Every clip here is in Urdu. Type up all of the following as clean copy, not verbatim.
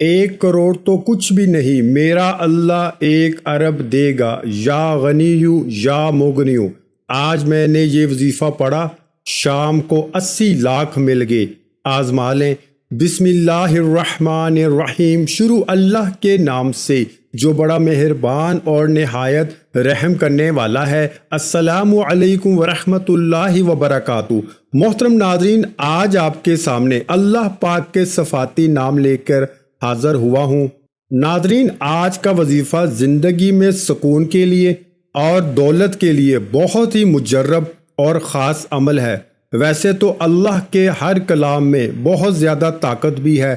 1 کروڑ تو کچھ بھی نہیں، میرا اللہ 1 ارب دے گا، یا غنیو یا مغنیو۔ آج میں نے یہ وظیفہ پڑھا، شام کو 80 لاکھ مل گئے۔ آزما لیں۔ بسم اللہ الرحمن الرحیم، شروع اللہ کے نام سے جو بڑا مہربان اور نہایت رحم کرنے والا ہے۔ السلام علیکم ورحمۃ اللہ وبرکاتہ۔ محترم ناظرین، آج آپ کے سامنے اللہ پاک کے صفاتی نام لے کر حاضر ہوا ہوں۔ ناظرین، آج کا وظیفہ زندگی میں سکون کے لیے اور دولت کے لیے بہت ہی مجرب اور خاص عمل ہے۔ ویسے تو اللہ کے ہر کلام میں بہت زیادہ طاقت بھی ہے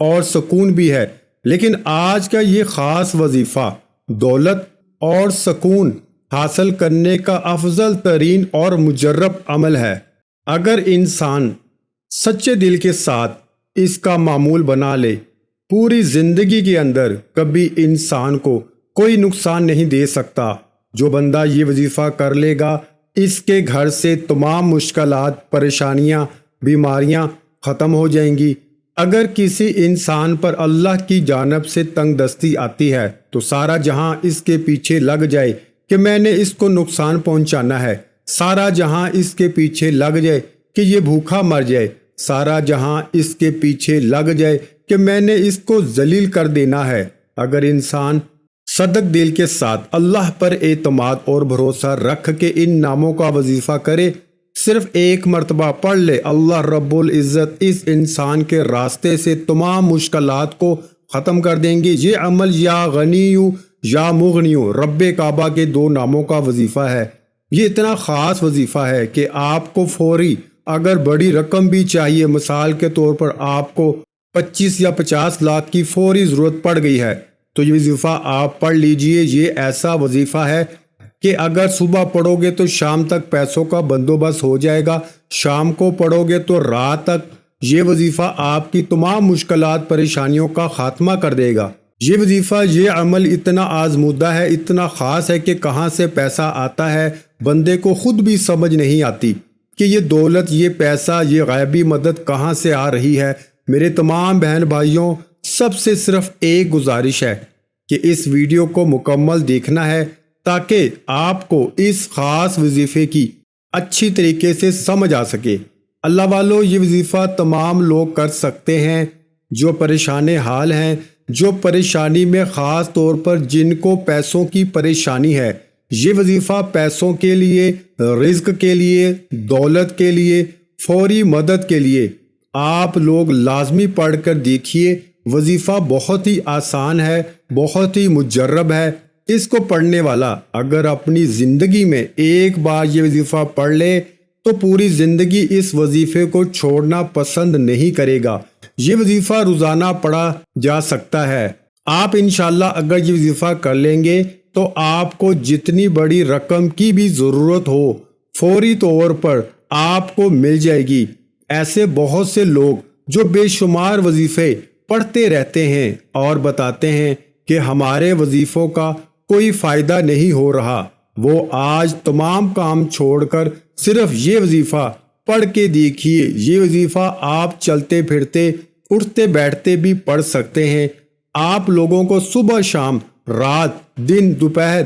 اور سکون بھی ہے، لیکن آج کا یہ خاص وظیفہ دولت اور سکون حاصل کرنے کا افضل ترین اور مجرب عمل ہے۔ اگر انسان سچے دل کے ساتھ اس کا معمول بنا لے، پوری زندگی کے اندر کبھی انسان کو کوئی نقصان نہیں دے سکتا۔ جو بندہ یہ وظیفہ کر لے گا، اس کے گھر سے تمام مشکلات، پریشانیاں، بیماریاں ختم ہو جائیں گی۔ اگر کسی انسان پر اللہ کی جانب سے تنگ دستی آتی ہے تو سارا جہاں اس کے پیچھے لگ جائے کہ میں نے اس کو نقصان پہنچانا ہے، سارا جہاں اس کے پیچھے لگ جائے کہ یہ بھوکا مر جائے، سارا جہاں اس کے پیچھے لگ جائے کہ میں نے اس کو ذلیل کر دینا ہے۔ اگر انسان صدق دل کے ساتھ اللہ پر اعتماد اور بھروسہ رکھ کے ان ناموں کا وظیفہ کرے، صرف 1 مرتبہ پڑھ لے، اللہ رب العزت اس انسان کے راستے سے تمام مشکلات کو ختم کر دیں گے۔ یہ عمل یا غنیو یا مغنیو رب کعبہ کے 2 ناموں کا وظیفہ ہے۔ یہ اتنا خاص وظیفہ ہے کہ آپ کو فوری اگر بڑی رقم بھی چاہیے، مثال کے طور پر آپ کو 25 یا 50 لاکھ کی فوری ضرورت پڑ گئی ہے، تو یہ وظیفہ آپ پڑھ لیجئے۔ یہ ایسا وظیفہ ہے کہ اگر صبح پڑھو گے تو شام تک پیسوں کا بندوبست ہو جائے گا، شام کو پڑھو گے تو رات تک یہ وظیفہ آپ کی تمام مشکلات، پریشانیوں کا خاتمہ کر دے گا۔ یہ وظیفہ، یہ عمل اتنا آزمودہ ہے، اتنا خاص ہے کہ کہاں سے پیسہ آتا ہے بندے کو خود بھی سمجھ نہیں آتی کہ یہ دولت، یہ پیسہ، یہ غیبی مدد کہاں سے آ رہی ہے۔ میرے تمام بہن بھائیوں، سب سے صرف ایک گزارش ہے کہ اس ویڈیو کو مکمل دیکھنا ہے تاکہ آپ کو اس خاص وظیفے کی اچھی طریقے سے سمجھ آ سکے۔ اللہ والو، یہ وظیفہ تمام لوگ کر سکتے ہیں جو پریشان حال ہیں، جو پریشانی میں، خاص طور پر جن کو پیسوں کی پریشانی ہے۔ یہ وظیفہ پیسوں کے لیے، رزق کے لیے، دولت کے لیے، فوری مدد کے لیے آپ لوگ لازمی پڑھ کر دیکھیے۔ وظیفہ بہت ہی آسان ہے، بہت ہی مجرب ہے۔ اس کو پڑھنے والا اگر اپنی زندگی میں ایک بار یہ وظیفہ پڑھ لے تو پوری زندگی اس وظیفے کو چھوڑنا پسند نہیں کرے گا۔ یہ وظیفہ روزانہ پڑھا جا سکتا ہے۔ آپ انشاءاللہ اگر یہ وظیفہ کر لیں گے تو آپ کو جتنی بڑی رقم کی بھی ضرورت ہو، فوری طور پر آپ کو مل جائے گی۔ ایسے بہت سے لوگ جو بے شمار وظیفے پڑھتے رہتے ہیں اور بتاتے ہیں کہ ہمارے وظیفوں کا کوئی فائدہ نہیں ہو رہا، وہ آج تمام کام چھوڑ کر صرف یہ وظیفہ پڑھ کے دیکھیے۔ یہ وظیفہ آپ چلتے پھرتے، اٹھتے بیٹھتے بھی پڑھ سکتے ہیں۔ آپ لوگوں کو صبح شام، رات دن دوپہر،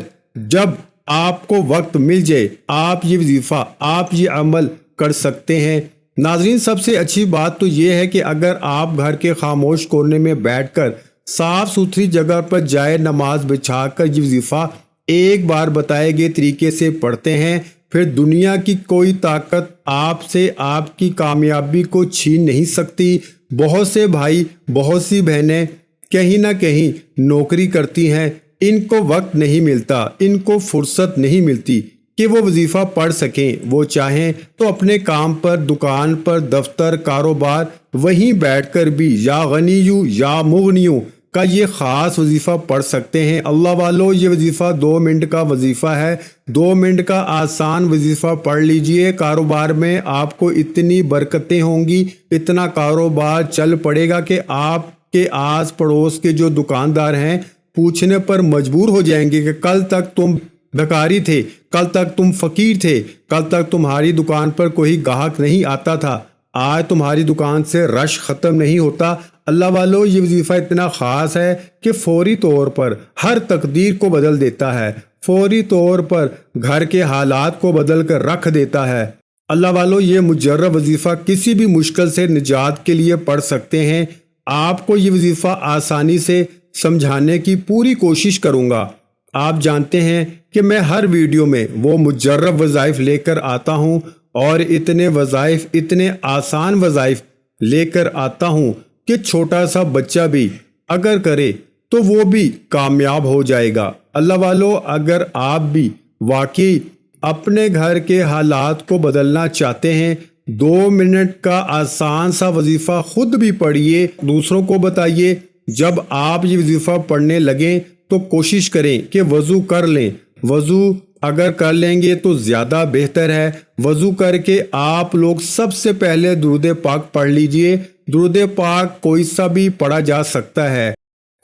جب آپ کو وقت مل جائے، آپ یہ وظیفہ، آپ یہ عمل کر سکتے ہیں۔ ناظرین، سب سے اچھی بات تو یہ ہے کہ اگر آپ گھر کے خاموش کونے میں بیٹھ کر صاف ستھری جگہ پر جائے نماز بچھا کر یہ وظیفہ ایک بار بتائے گئے طریقے سے پڑھتے ہیں، پھر دنیا کی کوئی طاقت آپ سے آپ کی کامیابی کو چھین نہیں سکتی۔ بہت سے بھائی، بہت سی بہنیں کہیں نہ کہیں نوکری کرتی ہیں، ان کو وقت نہیں ملتا، ان کو فرصت نہیں ملتی کہ وہ وظیفہ پڑھ سکیں۔ وہ چاہیں تو اپنے کام پر، دکان پر، دفتر، کاروبار، وہیں بیٹھ کر بھی یا غنیو یا مغنیو کا یہ خاص وظیفہ پڑھ سکتے ہیں۔ اللہ والو، یہ وظیفہ 2 منٹ کا وظیفہ ہے۔ 2 منٹ کا آسان وظیفہ پڑھ لیجئے۔ کاروبار میں آپ کو اتنی برکتیں ہوں گی، اتنا کاروبار چل پڑے گا کہ آپ کے آس پڑوس کے جو دکاندار ہیں پوچھنے پر مجبور ہو جائیں گے کہ کل تک تم بھکاری تھے، کل تک تم فقیر تھے، کل تک تمہاری دکان پر کوئی گاہک نہیں آتا تھا، آج تمہاری دکان سے رش ختم نہیں ہوتا، اللہ والو یہ وظیفہ اتنا خاص ہے کہ فوری طور پر ہر تقدیر کو بدل دیتا ہے، فوری طور پر گھر کے حالات کو بدل کر رکھ دیتا ہے۔ اللہ والو یہ مجرب وظیفہ کسی بھی مشکل سے نجات کے لیے پڑھ سکتے ہیں۔ آپ کو یہ وظیفہ آسانی سے سمجھانے کی پوری کوشش کروں گا۔ آپ جانتے ہیں کہ میں ہر ویڈیو میں وہ مجرب وظائف لے کر آتا ہوں اور اتنے وظائف، اتنے آسان وظائف لے کر آتا ہوں کہ چھوٹا سا بچہ بھی اگر کرے تو وہ بھی کامیاب ہو جائے گا۔ اللہ والو اگر آپ بھی واقعی اپنے گھر کے حالات کو بدلنا چاہتے ہیں، 2 منٹ کا آسان سا وظیفہ خود بھی پڑھیے، دوسروں کو بتائیے۔ جب آپ یہ وظیفہ پڑھنے لگیں تو کوشش کریں کہ وضو کر لیں۔ وضو اگر کر لیں گے تو زیادہ بہتر ہے۔ وضو کر کے آپ لوگ سب سے پہلے درود پاک پڑھ لیجئے۔ درود پاک کوئی سا بھی پڑھا جا سکتا ہے۔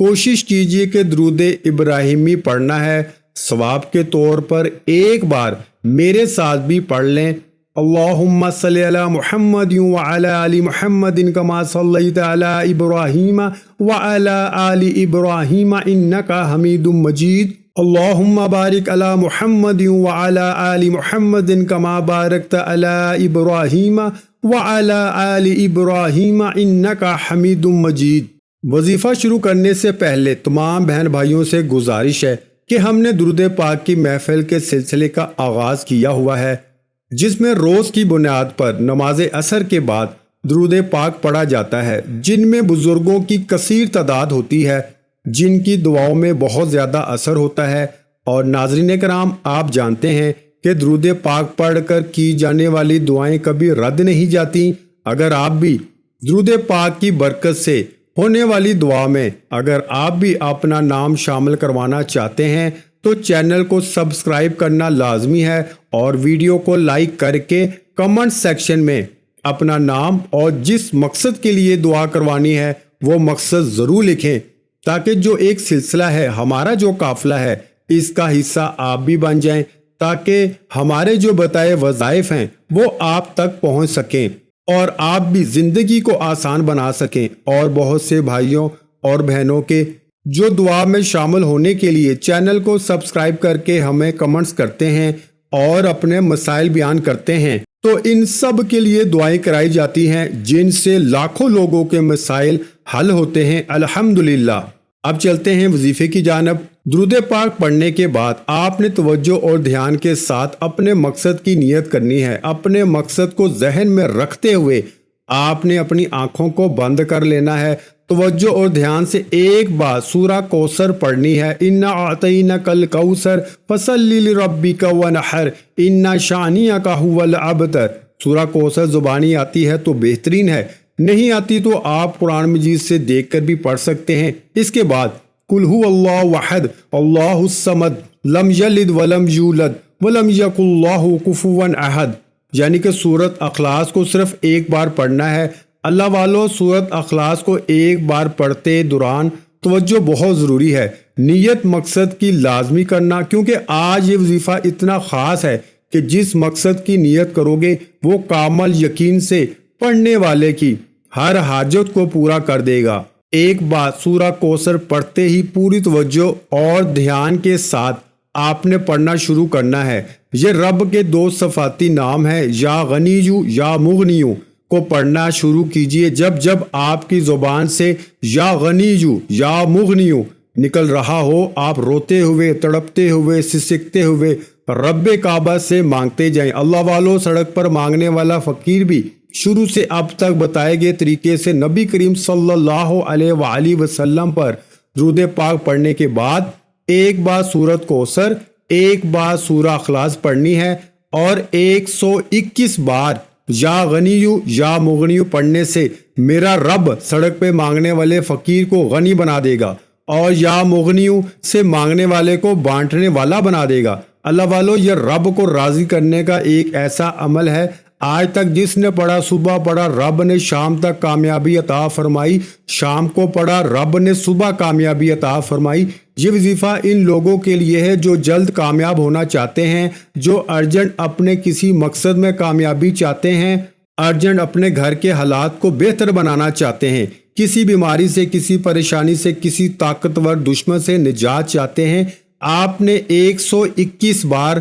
کوشش کیجئے کہ درود ابراہیمی پڑھنا ہے۔ ثواب کے طور پر ایک بار میرے ساتھ بھی پڑھ لیں۔ اللہم صلی علی محمد وعلی آل محمد کما صلیت علی ابراہیم وعلی آل ابراہیم انکا حمید مجید۔ اللہم بارک علی محمد وعلی آل محمد کما بارکت علی ابراہیم وعلی آل ابراہیم انکا حمید مجید۔ وظیفہ شروع کرنے سے پہلے تمام بہن بھائیوں سے گزارش ہے کہ ہم نے درود پاک کی محفل کے سلسلے کا آغاز کیا ہوا ہے، جس میں روز کی بنیاد پر نماز عصر کے بعد درود پاک پڑھا جاتا ہے، جن میں بزرگوں کی کثیر تعداد ہوتی ہے، جن کی دعاؤں میں بہت زیادہ اثر ہوتا ہے۔ اور ناظرین کرام، آپ جانتے ہیں کہ درود پاک پڑھ کر کی جانے والی دعائیں کبھی رد نہیں جاتی۔ اگر آپ بھی درود پاک کی برکت سے ہونے والی دعا میں اگر آپ بھی اپنا نام شامل کروانا چاہتے ہیں تو چینل کو سبسکرائب کرنا لازمی ہے اور ویڈیو کو لائک کر کے کمنٹ سیکشن میں اپنا نام اور جس مقصد کے لیے دعا کروانی ہے وہ مقصد ضرور لکھیں، تاکہ جو ایک سلسلہ ہے، ہمارا جو قافلہ ہے، اس کا حصہ آپ بھی بن جائیں، تاکہ ہمارے جو بتائے وظائف ہیں وہ آپ تک پہنچ سکیں اور آپ بھی زندگی کو آسان بنا سکیں۔ اور بہت سے بھائیوں اور بہنوں کے جو دعا میں شامل ہونے کے لیے چینل کو سبسکرائب کر کے ہمیں کمنٹس کرتے ہیں اور اپنے مسائل بیان کرتے ہیں، تو ان سب کے لیے دعائیں کرائی جاتی ہیں، جن سے لاکھوں لوگوں کے مسائل حل ہوتے ہیں الحمدللہ۔ اب چلتے ہیں وظیفے کی جانب۔ درود پاک پڑھنے کے بعد آپ نے توجہ اور دھیان کے ساتھ اپنے مقصد کی نیت کرنی ہے۔ اپنے مقصد کو ذہن میں رکھتے ہوئے آپ نے اپنی آنکھوں کو بند کر لینا ہے۔ توجہ اور دھیان سے ایک بار سورہ کوثر پڑھنی ہے۔ انا اعطینک الکوثر فصلی لربک ونحر ان شانئک ھو الابتر۔ سورہ کوثر زبانی آتی ہے تو بہترین ہے، نہیں آتی تو آپ قرآن مجید سے دیکھ کر بھی پڑھ سکتے ہیں۔ اس کے بعد قل ھو اللہ احد اللہ الصمد لم یلد ولم یولد ولم یکن لہ کفوا احد، یعنی کہ سورۃ اخلاص کو صرف ایک بار پڑھنا ہے۔ اللہ والو، سورۃ اخلاص کو ایک بار پڑھتے دوران توجہ بہت ضروری ہے، نیت مقصد کی لازمی کرنا، کیونکہ آج یہ وظیفہ اتنا خاص ہے کہ جس مقصد کی نیت کرو گے وہ کامل یقین سے پڑھنے والے کی ہر حاجت کو پورا کر دے گا۔ ایک بار سورہ کوثر پڑھتے ہی پوری توجہ اور دھیان کے ساتھ آپ نے پڑھنا شروع کرنا ہے۔ یہ رب کے 2 صفاتی نام ہیں، یا غنیو یا مغنیو کو پڑھنا شروع کیجئے۔ جب جب آپ کی زبان سے یا غنیو یا مغنیو نکل رہا ہو، آپ روتے ہوئے، تڑپتے ہوئے، سسکتے ہوئے رب کعبہ سے مانگتے جائیں۔ اللہ والو، سڑک پر مانگنے والا فقیر بھی شروع سے اب تک بتائے گئے طریقے سے نبی کریم صلی اللہ علیہ وآلہ وسلم پر درود پاک پڑھنے کے بعد ایک بار سورۃ کوثر، ایک بار سورہ اخلاص پڑھنی ہے اور 121 بار یا غنیو یا مغنیو پڑھنے سے میرا رب سڑک پہ مانگنے والے فقیر کو غنی بنا دے گا اور یا مغنیو سے مانگنے والے کو بانٹنے والا بنا دے گا۔ اللہ والو، یہ رب کو راضی کرنے کا ایک ایسا عمل ہے، آج تک جس نے پڑھا، صبح پڑھا، رب نے شام تک کامیابی عطا فرمائی، شام کو پڑھا، رب نے صبح کامیابی عطا فرمائی۔ یہ وظیفہ ان لوگوں کے لیے ہے جو جلد کامیاب ہونا چاہتے ہیں، جو ارجنٹ اپنے کسی مقصد میں کامیابی چاہتے ہیں، ارجنٹ اپنے گھر کے حالات کو بہتر بنانا چاہتے ہیں، کسی بیماری سے، کسی پریشانی سے، کسی طاقتور دشمن سے نجات چاہتے ہیں، آپ نے 121 بار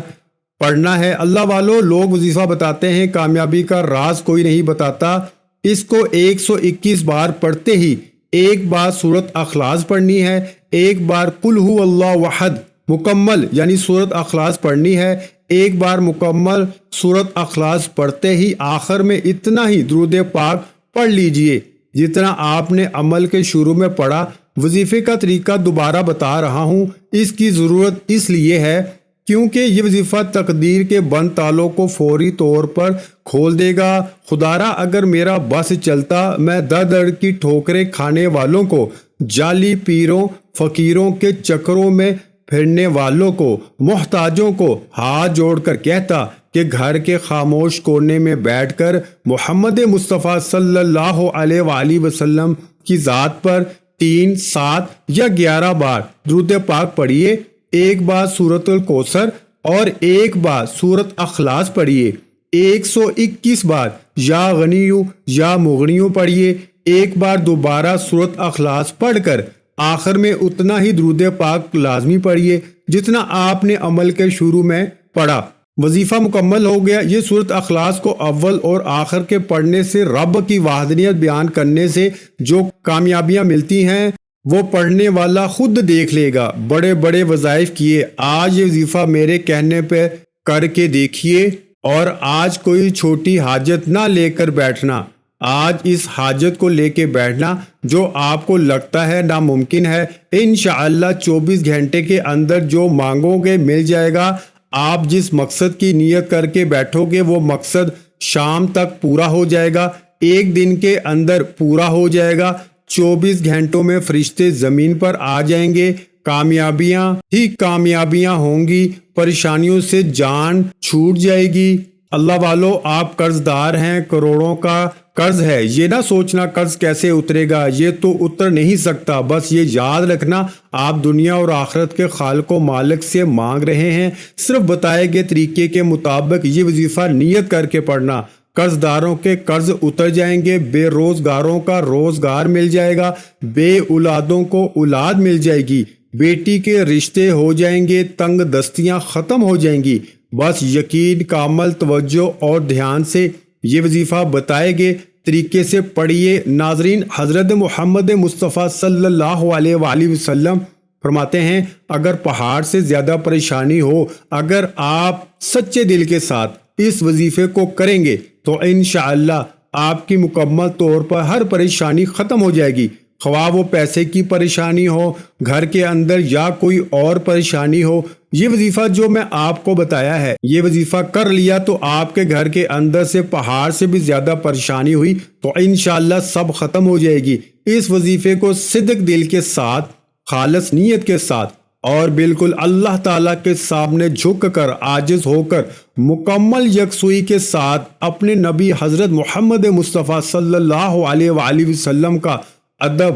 پڑھنا ہے۔ اللہ والو، لوگ وظیفہ بتاتے ہیں، کامیابی کا راز کوئی نہیں بتاتا۔ اس کو 121 بار پڑھتے ہی ایک بار سورت اخلاص پڑھنی ہے، ایک بار قل ہو اللہ احد مکمل یعنی سورت اخلاص پڑھنی ہے، ایک بار مکمل سورت اخلاص پڑھتے ہی آخر میں اتنا ہی درود پاک پڑھ لیجئے جتنا آپ نے عمل کے شروع میں پڑھا۔ وظیفے کا طریقہ دوبارہ بتا رہا ہوں، اس کی ضرورت اس لیے ہے کیونکہ یہ وظیفہ تقدیر کے بند تالوں کو فوری طور پر کھول دے گا۔ خدارا اگر میرا بس چلتا، میں در در کی ٹھوکریں کھانے والوں کو، جعلی پیروں فقیروں کے چکروں میں پھرنے والوں کو، محتاجوں کو ہاتھ جوڑ کر کہتا کہ گھر کے خاموش کونے میں بیٹھ کر محمد مصطفیٰ صلی اللہ علیہ وآلہ وسلم کی ذات پر 3، 7 یا 11 بار درود پاک پڑھیے، ایک بار سورت الکوثر اور ایک بار سورت اخلاص پڑھیے، 121 بار یا غنیو یا مغنیو پڑھیے، ایک بار دوبارہ سورت اخلاص پڑھ کر آخر میں اتنا ہی درود پاک لازمی پڑھیے جتنا آپ نے عمل کے شروع میں پڑھا۔ وظیفہ مکمل ہو گیا۔ یہ سورت اخلاص کو اول اور آخر کے پڑھنے سے رب کی وحدانیت بیان کرنے سے جو کامیابیاں ملتی ہیں وہ پڑھنے والا خود دیکھ لے گا۔ بڑے بڑے وظائف کیے، آج یہ وظیفہ میرے کہنے پہ کر کے دیکھیے، اور آج کوئی چھوٹی حاجت نہ لے کر بیٹھنا، آج اس حاجت کو لے کے بیٹھنا جو آپ کو لگتا ہے ناممکن ہے، انشاءاللہ 24 گھنٹے کے اندر جو مانگو گے مل جائے گا۔ آپ جس مقصد کی نیت کر کے بیٹھو گے وہ مقصد شام تک پورا ہو جائے گا، ایک دن کے اندر پورا ہو جائے گا، 24 گھنٹوں میں فرشتے زمین پر آ جائیں گے، کامیابیاں ہی کامیابیاں ہوں گی، پریشانیوں سے جان چھوٹ جائے گی۔ اللہ والو، آپ قرض دار ہیں، کروڑوں کا قرض ہے، یہ نہ سوچنا قرض کیسے اترے گا، یہ تو اتر نہیں سکتا، بس یہ یاد رکھنا آپ دنیا اور آخرت کے خالق و مالک سے مانگ رہے ہیں۔ صرف بتائے گئے طریقے کے مطابق یہ وظیفہ نیت کر کے پڑھنا، قرض داروں کے قرض اتر جائیں گے، بے روزگاروں کا روزگار مل جائے گا، بے اولادوں کو اولاد مل جائے گی، بیٹی کے رشتے ہو جائیں گے، تنگ دستیاں ختم ہو جائیں گی۔ بس یقین، کامل توجہ اور دھیان سے یہ وظیفہ بتائے گئے طریقے سے پڑھیے۔ ناظرین، حضرت محمد مصطفیٰ صلی اللہ علیہ وآلہ وسلم فرماتے ہیں اگر پہاڑ سے زیادہ پریشانی ہو، اگر آپ سچے دل کے ساتھ اس وظیفے کو کریں گے تو انشاءاللہ آپ کی مکمل طور پر ہر پریشانی ختم ہو جائے گی، خواہ وہ پیسے کی پریشانی ہو، گھر کے اندر یا کوئی اور پریشانی ہو۔ یہ وظیفہ جو میں آپ کو بتایا ہے، یہ وظیفہ کر لیا تو آپ کے گھر کے اندر سے پہاڑ سے بھی زیادہ پریشانی ہوئی تو انشاءاللہ سب ختم ہو جائے گی۔ اس وظیفے کو صدق دل کے ساتھ، خالص نیت کے ساتھ اور بالکل اللہ تعالیٰ کے سامنے جھک کر، عاجز ہو کر، مکمل یکسوئی کے ساتھ اپنے نبی حضرت محمد مصطفیٰ صلی اللہ علیہ وآلہ وسلم کا ادب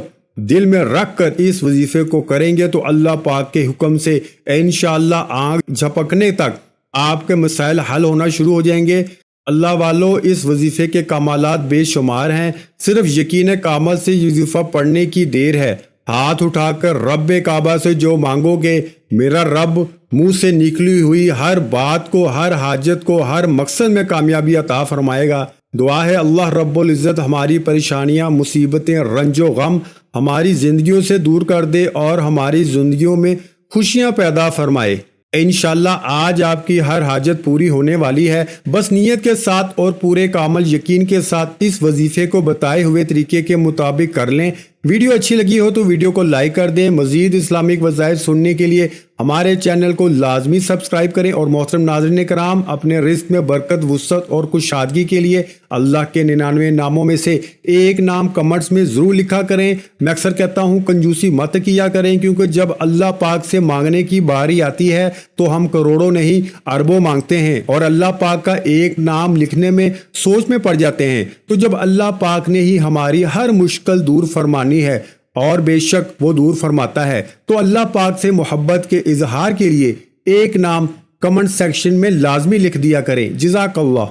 دل میں رکھ کر اس وظیفے کو کریں گے تو اللہ پاک کے حکم سے انشاءاللہ آنکھ جھپکنے تک آپ کے مسائل حل ہونا شروع ہو جائیں گے۔ اللہ والو، اس وظیفے کے کمالات بے شمار ہیں، صرف یقین کامل سے یہ وظیفہ پڑھنے کی دیر ہے۔ ہاتھ اٹھا کر رب کعبہ سے جو مانگو گے، میرا رب منہ سے نکلی ہوئی ہر بات کو، ہر حاجت کو، ہر مقصد میں کامیابی عطا فرمائے گا۔ دعا ہے اللہ رب العزت ہماری پریشانیاں، مصیبتیں، رنج و غم ہماری زندگیوں سے دور کر دے اور ہماری زندگیوں میں خوشیاں پیدا فرمائے۔ انشاءاللہ آج آپ کی ہر حاجت پوری ہونے والی ہے، بس نیت کے ساتھ اور پورے کامل یقین کے ساتھ اس وظیفے کو بتائے ہوئے طریقے کے مطابق کر لیں۔ ویڈیو اچھی لگی ہو تو ویڈیو کو لائک کر دیں۔ مزید اسلامک وظائف سننے کے لیے ہمارے چینل کو لازمی سبسکرائب کریں، اور محترم ناظرین کرام، اپنے رزق میں برکت، وسعت اور کشادگی کے لیے اللہ کے 99 ناموں میں سے ایک نام کمنٹس میں ضرور لکھا کریں۔ میں اکثر کہتا ہوں کنجوسی مت کیا کریں، کیونکہ جب اللہ پاک سے مانگنے کی باری آتی ہے تو ہم کروڑوں نہیں اربوں مانگتے ہیں، اور اللہ پاک کا ایک نام لکھنے میں سوچ میں پڑ جاتے ہیں، تو جب اللہ پاک نے ہی ہماری ہر مشکل دور فرمانی ہے، اور بے شک وہ دور فرماتا ہے، تو اللہ پاک سے محبت کے اظہار کے لیے ایک نام کمنٹ سیکشن میں لازمی لکھ دیا کریں۔ جزاک اللہ۔